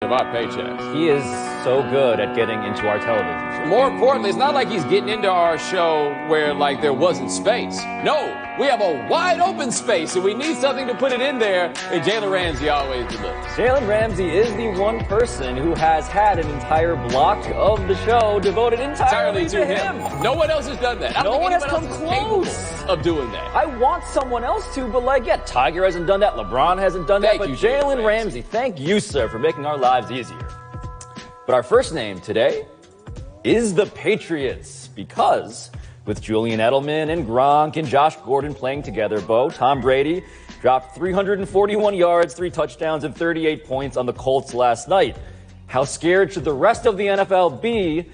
of our paychecks. He is so good at getting into our television show. More importantly, it's not like he's getting into our show where, like, there wasn't space. No, we have a wide open space, and we need something to put it in there, and Jalen Ramsey always delivers. Jalen Ramsey is the one person who has had an entire block of the show devoted entirely to him. No one else has done that. I don't No think one has anyone come else is close capable of doing that. I want someone else to, but like, yeah, Tiger hasn't done that. LeBron hasn't done that. Thank But you, Jalen Ramsey, thank you, sir, for making our lives easier. But our first name today is the Patriots, because with Julian Edelman and Gronk and Josh Gordon playing together, Tom Brady dropped 341 yards, 3 touchdowns, and 38 points on the Colts last night. How scared should the rest of the NFL be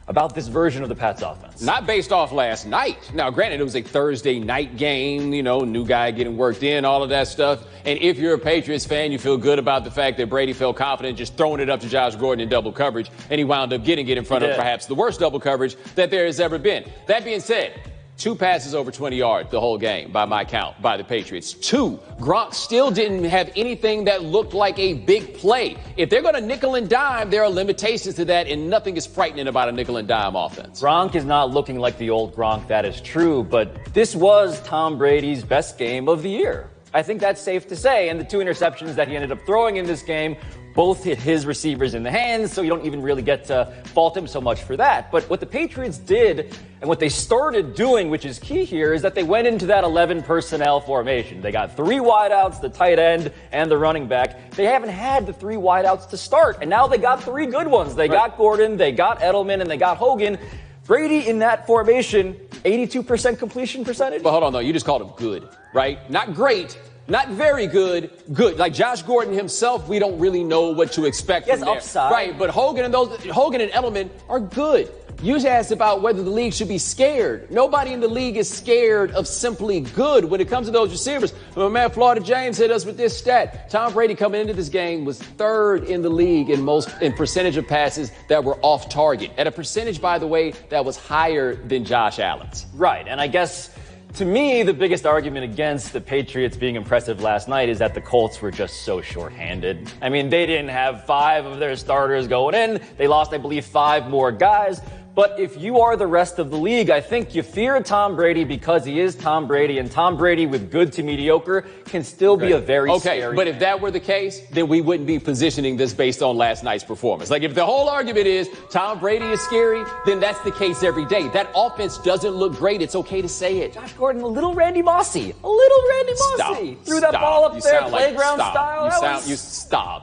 about this version of the Pats offense? Not based off last night. Now, granted, it was a Thursday night game, new guy getting worked in, all of that stuff. And if you're a Patriots fan, you feel good about the fact that Brady felt confident just throwing it up to Josh Gordon in double coverage, and he wound up getting it in front of perhaps the worst double coverage that there has ever been. That being said, 2 passes over 20 yards the whole game, by my count, by the Patriots. 2, Gronk still didn't have anything that looked like a big play. If they're going to nickel and dime, there are limitations to that, and nothing is frightening about a nickel and dime offense. Gronk is not looking like the old Gronk, that is true, but this was Tom Brady's best game of the year. I think that's safe to say, and the 2 interceptions that he ended up throwing in this game both hit his receivers in the hands, so you don't even really get to fault him so much for that. But what the Patriots did, and what they started doing, which is key here, is that they went into that 11 personnel formation. They got 3 wideouts, the tight end, and the running back. They haven't had the 3 wideouts to start, and now they got 3 good ones. They got Gordon, they got Edelman, and they got Hogan. Brady in that formation, 82% completion percentage. But hold on, though. You just called him good, right? Not great. Not very good, good. Like Josh Gordon himself, we don't really know what to expect from there. Upside. Right, but Hogan and Edelman are good. You just asked about whether the league should be scared. Nobody in the league is scared of simply good when it comes to those receivers. My man Florida James hit us with this stat. Tom Brady coming into this game was 3rd in the league in percentage of passes that were off target. At a percentage, by the way, that was higher than Josh Allen's. Right, and I guess to me, the biggest argument against the Patriots being impressive last night is that the Colts were just so shorthanded. I mean, they didn't have 5 of their starters going in. They lost, I believe, 5 more guys. But if you are the rest of the league, I think you fear Tom Brady because he is Tom Brady, and Tom Brady with good to mediocre can still be a very scary but if that were the case, then we wouldn't be positioning this based on last night's performance. Like, if the whole argument is Tom Brady is scary, then that's the case every day. That offense doesn't look great. It's okay to say it. Josh Gordon, a little Randy Mossy. Threw that ball up there, playground style.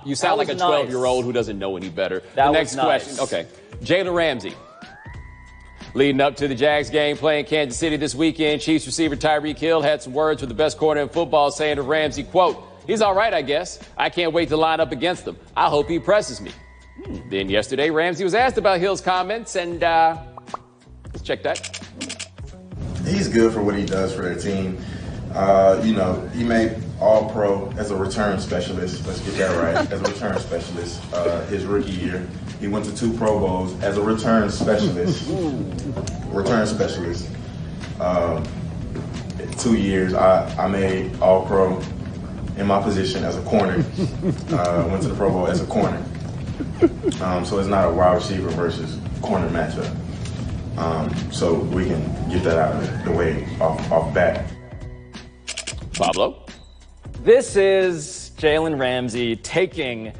You sound like a 12-year-old who doesn't know any better. The next question. Okay. Jalen Ramsey. Leading up to the Jags game playing Kansas City this weekend, Chiefs receiver Tyreek Hill had some words with the best corner in football, saying to Ramsey, quote, "He's all right, I guess. I can't wait to line up against him. I hope he presses me." Then yesterday, Ramsey was asked about Hill's comments, and let's check that. He's good for what he does for their team. He made All-Pro as a return specialist. Let's get that right. As a return specialist his rookie year. He went to 2 Pro Bowls as a return specialist. 2 years, I made All-Pro in my position as a corner. Went to the Pro Bowl as a corner. So it's not a wide receiver versus corner matchup. So we can get that out of the way off bat. Pablo? This is Jalen Ramsey taking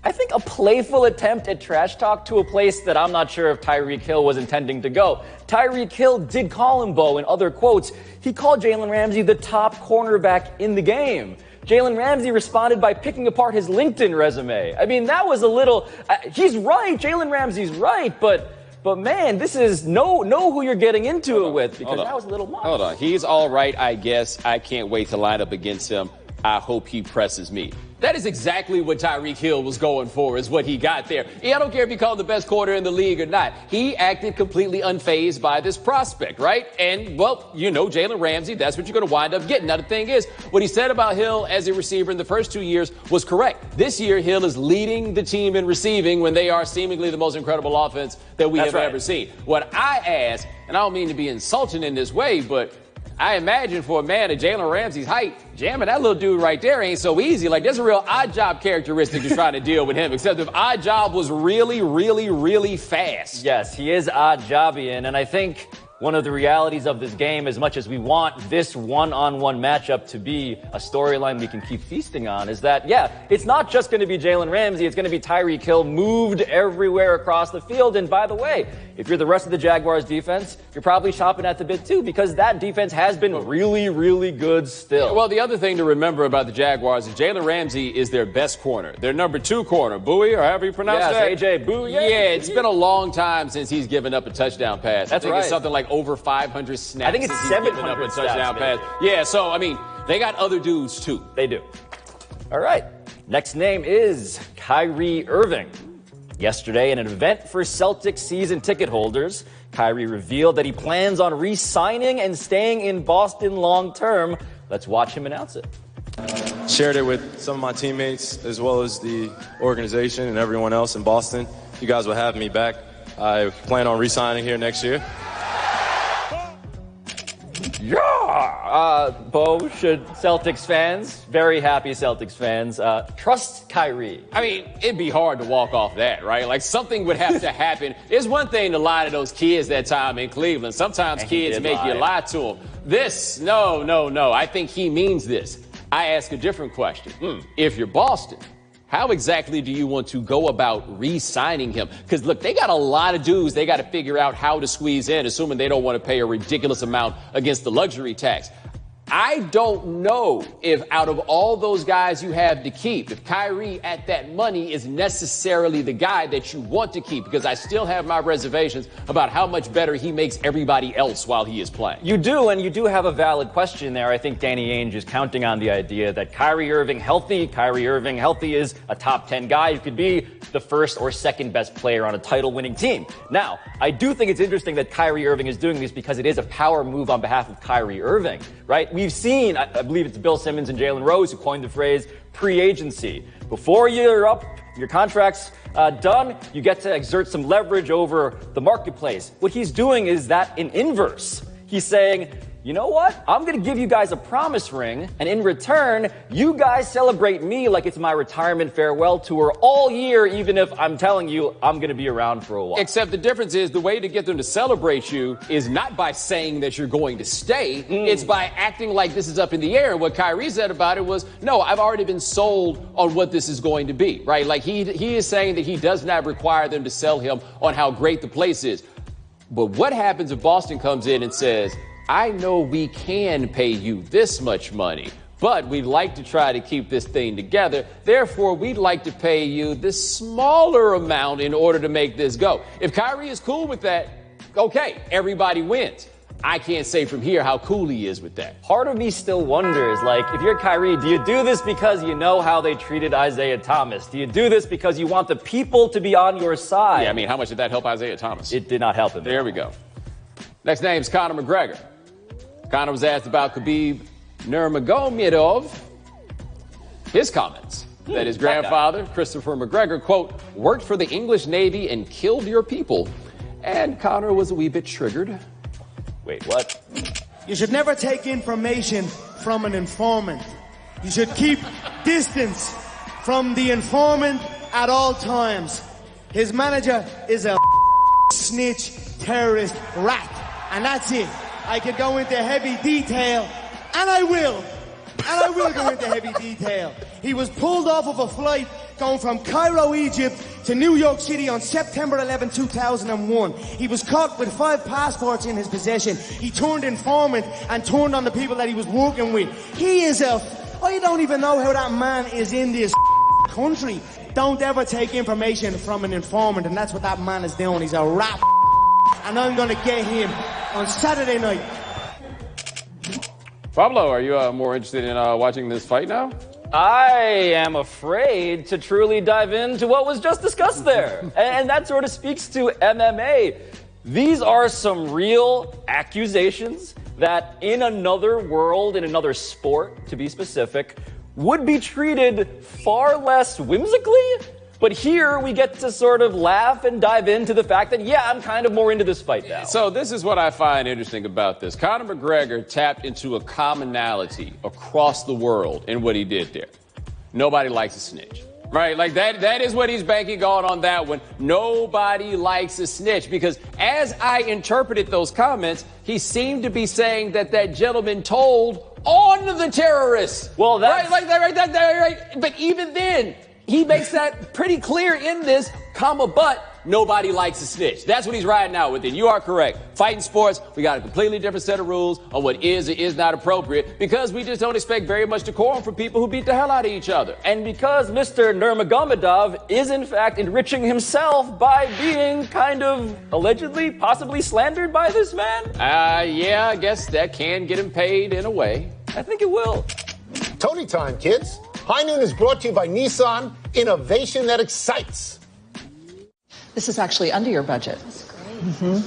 I think a playful attempt at trash talk to a place that I'm not sure if Tyreek Hill was intending to go. Tyreek Hill did call him Bo in other quotes. He called Jalen Ramsey the top cornerback in the game. Jalen Ramsey responded by picking apart his LinkedIn resume. I mean, that was a little, he's right, Jalen Ramsey's right, but man, this is know who you're getting into it with, because that was a little much. Hold on. He's all right, I guess. I can't wait to line up against him. I hope he presses me. That is exactly what Tyreek Hill was going for, is what he got there. I don't care if he called the best corner in the league or not. He acted completely unfazed by this prospect, right? And, well, Jalen Ramsey, that's what you're going to wind up getting. Now, the thing is, what he said about Hill as a receiver in the first 2 years was correct. This year, Hill is leading the team in receiving when they are seemingly the most incredible offense that we have ever seen. What I ask, and I don't mean to be insulting in this way, but I imagine for a man of Jalen Ramsey's height, jamming that little dude right there ain't so easy. Like, there's a real odd job characteristic to trying to deal with him, except if odd job was really, really, really fast. Yes, he is odd jobbian, and I think one of the realities of this game, as much as we want this one-on-one matchup to be a storyline we can keep feasting on, is that, yeah, it's not just going to be Jalen Ramsey, it's going to be Tyreek Hill moved everywhere across the field. And by the way, if you're the rest of the Jaguars defense, you're probably chopping at the bit too, because that defense has been really, really good still. Well, the other thing to remember about the Jaguars is Jalen Ramsey is their best corner. Their number 2 corner, Bowie, or however you pronounce that. Yes, AJ Bowie. Yeah, it's been a long time since he's given up a touchdown pass. That's I think right. It's something like over 500 snaps. I think it's since he's given 700 up a touchdown snaps, pass. Yeah, so, I mean, they got other dudes, too. They do. All right. Next name is Kyrie Irving. Yesterday, in an event for Celtics season ticket holders, Kyrie revealed that he plans on re-signing and staying in Boston long term. Let's watch him announce it. Shared it with some of my teammates as well as the organization and everyone else in Boston. You guys will have me back. I plan on re-signing here next year. Yeah! Bo, should Celtics fans, very happy Celtics fans, trust Kyrie? I mean, it'd be hard to walk off that, right? Like, something would have to happen. It's one thing to lie to those kids that time in Cleveland. Sometimes kids make you lie to them. This, no. I think he means this. I ask a different question. If you're Boston, how exactly do you want to go about re-signing him? Because, look, they got a lot of dudes they got to figure out how to squeeze in, assuming they don't want to pay a ridiculous amount against the luxury tax. I don't know if out of all those guys you have to keep, if Kyrie at that money is necessarily the guy that you want to keep, because I still have my reservations about how much better he makes everybody else while he is playing. You do, and you do have a valid question there. I think Danny Ainge is counting on the idea that Kyrie Irving healthy is a top 10 guy who could be the first or second best player on a title-winning team. Now, I do think it's interesting that Kyrie Irving is doing this because it is a power move on behalf of Kyrie Irving, right? We've seen, I believe it's Bill Simmons and Jalen Rose who coined the phrase pre-agency. Before you're up, your contract's done, you get to exert some leverage over the marketplace. What he's doing is that in inverse. He's saying, you know what? I'm going to give you guys a promise ring, and in return, you guys celebrate me like it's my retirement farewell tour all year, even if I'm telling you I'm going to be around for a while. Except the difference is the way to get them to celebrate you is not by saying that you're going to stay. It's by acting like this is up in the air. And what Kyrie said about it was, no, I've already been sold on what this is going to be, right? Like he is saying that he does not require them to sell him on how great the place is. But what happens if Boston comes in and says, I know we can pay you this much money, but we'd like to try to keep this thing together. Therefore, we'd like to pay you this smaller amount in order to make this go. If Kyrie is cool with that, okay, everybody wins. I can't say from here how cool he is with that. Part of me still wonders, like, if you're Kyrie, do you do this because you know how they treated Isaiah Thomas? Do you do this because you want the people to be on your side? Yeah, I mean, how much did that help Isaiah Thomas? It did not help him. There we go. Next name's Conor McGregor. Conor was asked about Khabib Nurmagomedov. His comments that his grandfather, Christopher McGregor, quote, worked for the English Navy and killed your people. And Conor was a wee bit triggered. Wait, what? You should never take information from an informant. You should keep distance from the informant at all times. His manager is a snitch, terrorist, rat. And that's it. I could go into heavy detail, and I will. And I will go into heavy detail. He was pulled off of a flight going from Cairo, Egypt to New York City on September 11, 2001. He was caught with 5 passports in his possession. He turned informant and turned on the people that he was working with. He is I don't even know how that man is in this country. Don't ever take information from an informant, and that's what that man is doing. He's a rat. And I'm going to get him on Saturday night. Pablo, are you more interested in watching this fight now? I am afraid to truly dive into what was just discussed there. And that sort of speaks to MMA. These are some real accusations that in another world, in another sport, to be specific, would be treated far less whimsically, But here we get to sort of laugh and dive into the fact that, yeah, I'm kind of more into this fight now. So this is what I find interesting about this. Conor McGregor tapped into a commonality across the world in what he did there. Nobody likes a snitch. Right, like that is what he's banking on that one. Nobody likes a snitch, because as I interpreted those comments, he seemed to be saying that gentleman told on the terrorists. Well, that's... Right. But even then, he makes that pretty clear in this, but nobody likes a snitch. That's what he's riding out with it. You are correct. Fighting sports, we got a completely different set of rules on what is or is not appropriate, because we just don't expect very much decorum from people who beat the hell out of each other. And because Mr. Nurmagomedov is in fact enriching himself by being kind of allegedly, possibly slandered by this man? Yeah, I guess that can get him paid in a way. I think it will. Tony time, kids. HighNooN is brought to you by Nissan, innovation that excites. This is actually under your budget. That's great. Mm-hmm.